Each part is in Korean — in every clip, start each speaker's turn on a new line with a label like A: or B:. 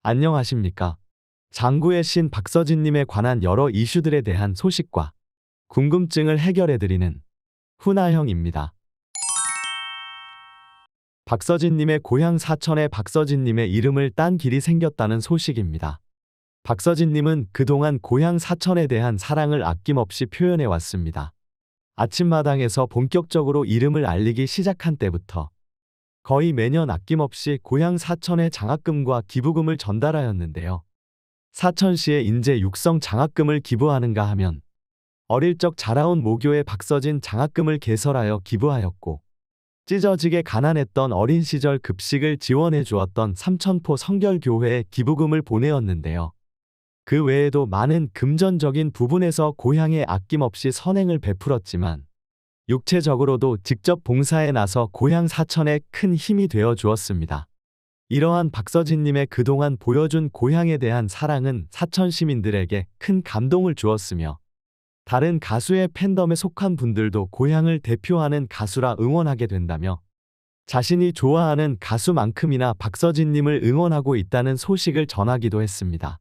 A: 안녕하십니까. 장구의 신 박서진님에 관한 여러 이슈들에 대한 소식과 궁금증을 해결해드리는 훈아형입니다. 박서진님의 고향 사천에 박서진님의 이름을 딴 길이 생겼다는 소식입니다. 박서진님은 그동안 고향 사천에 대한 사랑을 아낌없이 표현해 왔습니다. 아침마당에서 본격적으로 이름을 알리기 시작한 때부터 거의 매년 아낌없이 고향 사천에 장학금과 기부금을 전달하였는데요. 사천시에 인제 육성 장학금을 기부하는가 하면 어릴 적 자라온 모교에 박서진 장학금을 개설하여 기부하였고, 찢어지게 가난했던 어린 시절 급식을 지원해 주었던 삼천포 성결교회에 기부금을 보내었는데요. 그 외에도 많은 금전적인 부분에서 고향에 아낌없이 선행을 베풀었지만 육체적으로도 직접 봉사에 나서 고향 사천에 큰 힘이 되어 주었습니다. 이러한 박서진님의 그동안 보여준 고향에 대한 사랑은 사천 시민들에게 큰 감동을 주었으며, 다른 가수의 팬덤에 속한 분들도 고향을 대표하는 가수라 응원하게 된다며 자신이 좋아하는 가수만큼이나 박서진님을 응원하고 있다는 소식을 전하기도 했습니다.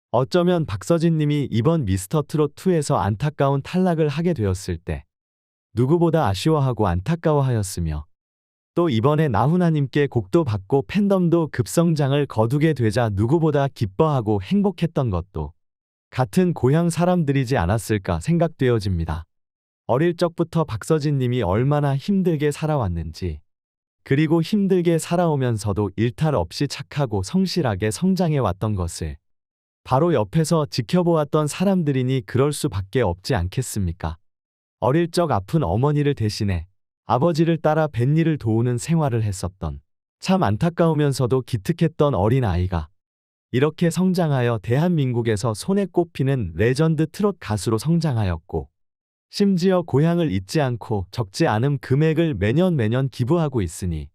A: 어쩌면 박서진님이 이번 미스터트롯2에서 안타까운 탈락을 하게 되었을 때 누구보다 아쉬워하고 안타까워하였으며, 또 이번에 나훈아님께 곡도 받고 팬덤도 급성장을 거두게 되자 누구보다 기뻐하고 행복했던 것도 같은 고향 사람들이지 않았을까 생각되어집니다. 어릴 적부터 박서진님이 얼마나 힘들게 살아왔는지, 그리고 힘들게 살아오면서도 일탈 없이 착하고 성실하게 성장해왔던 것을 바로 옆에서 지켜보았던 사람들이니 그럴 수밖에 없지 않겠습니까? 어릴 적 아픈 어머니를 대신해 아버지를 따라 뱃일을 도우는 생활을 했었던, 참 안타까우면서도 기특했던 어린아이가 이렇게 성장하여 대한민국에서 손에 꼽히는 레전드 트롯 가수로 성장하였고, 심지어 고향을 잊지 않고 적지 않은 금액을 매년 기부하고 있으니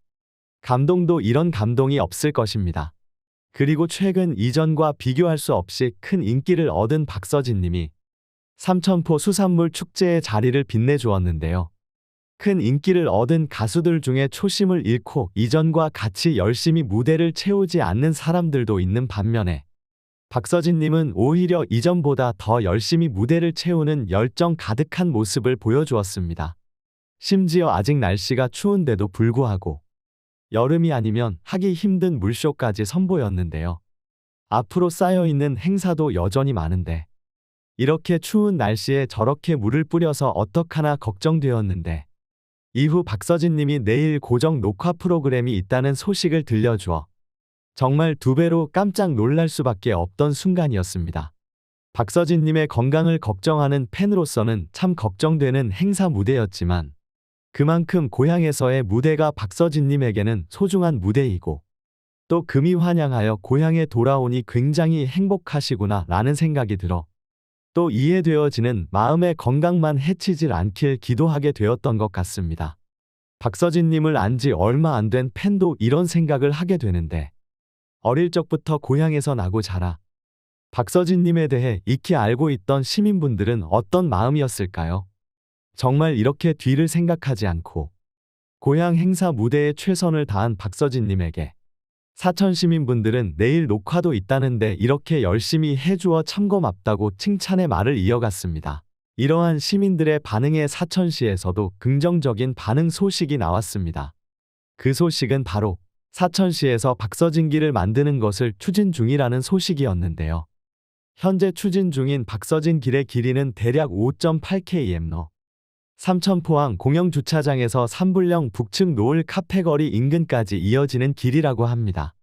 A: 감동도 이런 감동이 없을 것입니다. 그리고 최근 이전과 비교할 수 없이 큰 인기를 얻은 박서진님이 삼천포 수산물 축제의 자리를 빛내주었는데요. 큰 인기를 얻은 가수들 중에 초심을 잃고 이전과 같이 열심히 무대를 채우지 않는 사람들도 있는 반면에, 박서진님은 오히려 이전보다 더 열심히 무대를 채우는 열정 가득한 모습을 보여주었습니다. 심지어 아직 날씨가 추운데도 불구하고 여름이 아니면 하기 힘든 물쇼까지 선보였는데요. 앞으로 쌓여있는 행사도 여전히 많은데 이렇게 추운 날씨에 저렇게 물을 뿌려서 어떡하나 걱정되었는데, 이후 박서진님이 내일 고정 녹화 프로그램이 있다는 소식을 들려주어 정말 두 배로 깜짝 놀랄 수밖에 없던 순간이었습니다. 박서진님의 건강을 걱정하는 팬으로서는 참 걱정되는 행사 무대였지만, 그만큼 고향에서의 무대가 박서진님에게는 소중한 무대이고, 또 금이 환영하여 고향에 돌아오니 굉장히 행복하시구나 라는 생각이 들어 또 이해되어지는 마음의 건강만 해치질 않길 기도하게 되었던 것 같습니다. 박서진님을 안지 얼마 안 된 팬도 이런 생각을 하게 되는데, 어릴 적부터 고향에서 나고 자라 박서진님에 대해 익히 알고 있던 시민분들은 어떤 마음이었을까요? 정말 이렇게 뒤를 생각하지 않고 고향 행사 무대에 최선을 다한 박서진님에게 사천 시민분들은 내일 녹화도 있다는데 이렇게 열심히 해주어 참 고맙다고 칭찬의 말을 이어갔습니다. 이러한 시민들의 반응에 사천시에서도 긍정적인 반응 소식이 나왔습니다. 그 소식은 바로 사천시에서 박서진길을 만드는 것을 추진 중이라는 소식이었는데요. 현재 추진 중인 박서진길의 길이는 대략 5.8km, 삼천포항 공영주차장에서 삼불령 북측 노을 카페거리 인근까지 이어지는 길이라고 합니다.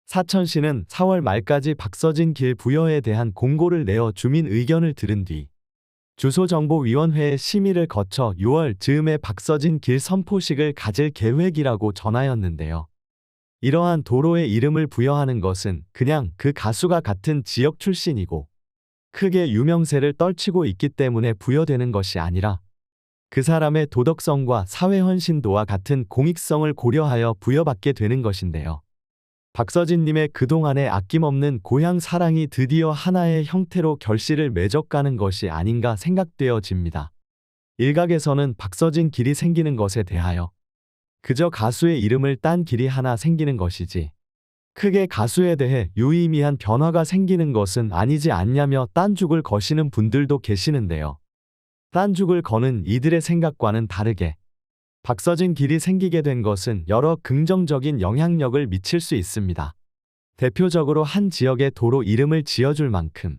A: 사천시는 4월 말까지 박서진 길 부여에 대한 공고를 내어 주민 의견을 들은 뒤 주소정보위원회의 심의를 거쳐 6월 즈음에 박서진 길 선포식을 가질 계획이라고 전하였는데요. 이러한 도로에 이름을 부여하는 것은 그냥 그 가수가 같은 지역 출신이고 크게 유명세를 떨치고 있기 때문에 부여되는 것이 아니라 그 사람의 도덕성과 사회헌신도와 같은 공익성을 고려하여 부여받게 되는 것인데요. 박서진님의 그동안의 아낌없는 고향 사랑이 드디어 하나의 형태로 결실을 맺어가는 것이 아닌가 생각되어집니다. 일각에서는 박서진 길이 생기는 것에 대하여 그저 가수의 이름을 딴 길이 하나 생기는 것이지 크게 가수에 대해 유의미한 변화가 생기는 것은 아니지 않냐며 딴죽을 거시는 분들도 계시는데요. 딴죽을 거는 이들의 생각과는 다르게 박서진 길이 생기게 된 것은 여러 긍정적인 영향력을 미칠 수 있습니다. 대표적으로 한 지역의 도로 이름을 지어줄 만큼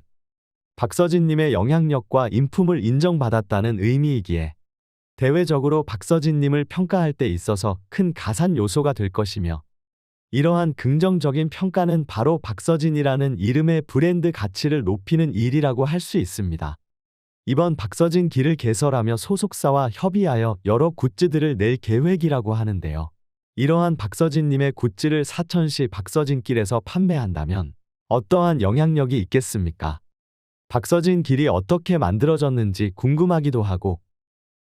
A: 박서진님의 영향력과 인품을 인정받았다는 의미이기에 대외적으로 박서진님을 평가할 때 있어서 큰 가산 요소가 될 것이며, 이러한 긍정적인 평가는 바로 박서진이라는 이름의 브랜드 가치를 높이는 일이라고 할 수 있습니다. 이번 박서진 길을 개설하며 소속사와 협의하여 여러 굿즈들을 낼 계획이라고 하는데요. 이러한 박서진님의 굿즈를 사천시 박서진길에서 판매한다면 어떠한 영향력이 있겠습니까? 박서진 길이 어떻게 만들어졌는지 궁금하기도 하고,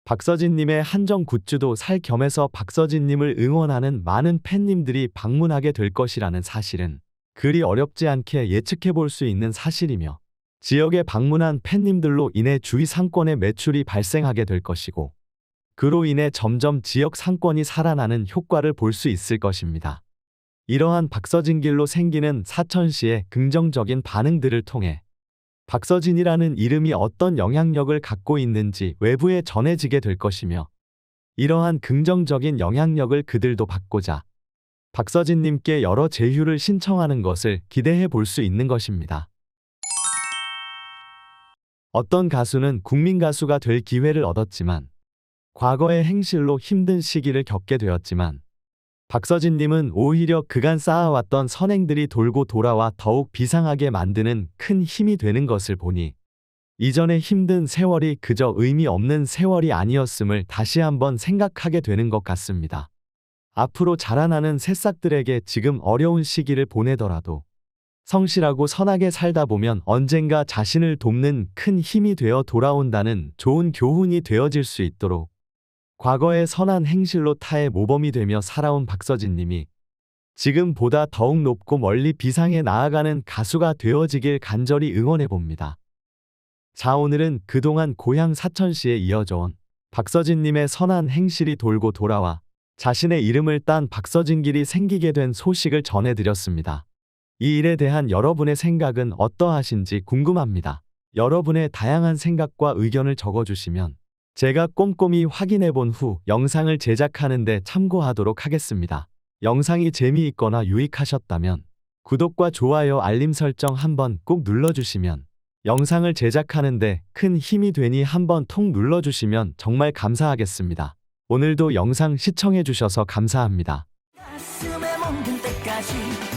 A: 박서진님의 한정 굿즈도 살 겸해서 박서진님을 응원하는 많은 팬님들이 방문하게 될 것이라는 사실은 그리 어렵지 않게 예측해 볼 수 있는 사실이며, 지역에 방문한 팬님들로 인해 주위 상권의 매출이 발생하게 될 것이고, 그로 인해 점점 지역 상권이 살아나는 효과를 볼 수 있을 것입니다. 이러한 박서진길로 생기는 사천시의 긍정적인 반응들을 통해 박서진이라는 이름이 어떤 영향력을 갖고 있는지 외부에 전해지게 될 것이며, 이러한 긍정적인 영향력을 그들도 받고자 박서진님께 여러 제휴를 신청하는 것을 기대해 볼 수 있는 것입니다. 어떤 가수는 국민 가수가 될 기회를 얻었지만 과거의 행실로 힘든 시기를 겪게 되었지만, 박서진님은 오히려 그간 쌓아왔던 선행들이 돌고 돌아와 더욱 비상하게 만드는 큰 힘이 되는 것을 보니 이전의 힘든 세월이 그저 의미 없는 세월이 아니었음을 다시 한번 생각하게 되는 것 같습니다. 앞으로 자라나는 새싹들에게 지금 어려운 시기를 보내더라도 성실하고 선하게 살다 보면 언젠가 자신을 돕는 큰 힘이 되어 돌아온다는 좋은 교훈이 되어질 수 있도록 과거의 선한 행실로 타의 모범이 되며 살아온 박서진님이 지금보다 더욱 높고 멀리 비상에 나아가는 가수가 되어지길 간절히 응원해봅니다. 자, 오늘은 그동안 고향 사천시에 이어져온 박서진님의 선한 행실이 돌고 돌아와 자신의 이름을 딴 박서진길이 생기게 된 소식을 전해드렸습니다. 이 일에 대한 여러분의 생각은 어떠하신지 궁금합니다. 여러분의 다양한 생각과 의견을 적어주시면 제가 꼼꼼히 확인해 본 후 영상을 제작하는 데 참고하도록 하겠습니다. 영상이 재미있거나 유익하셨다면 구독과 좋아요, 알림 설정 한번 꼭 눌러주시면 영상을 제작하는 데 큰 힘이 되니 한번 통 눌러주시면 정말 감사하겠습니다. 오늘도 영상 시청해 주셔서 감사합니다.
B: 가슴에 멍든 때까지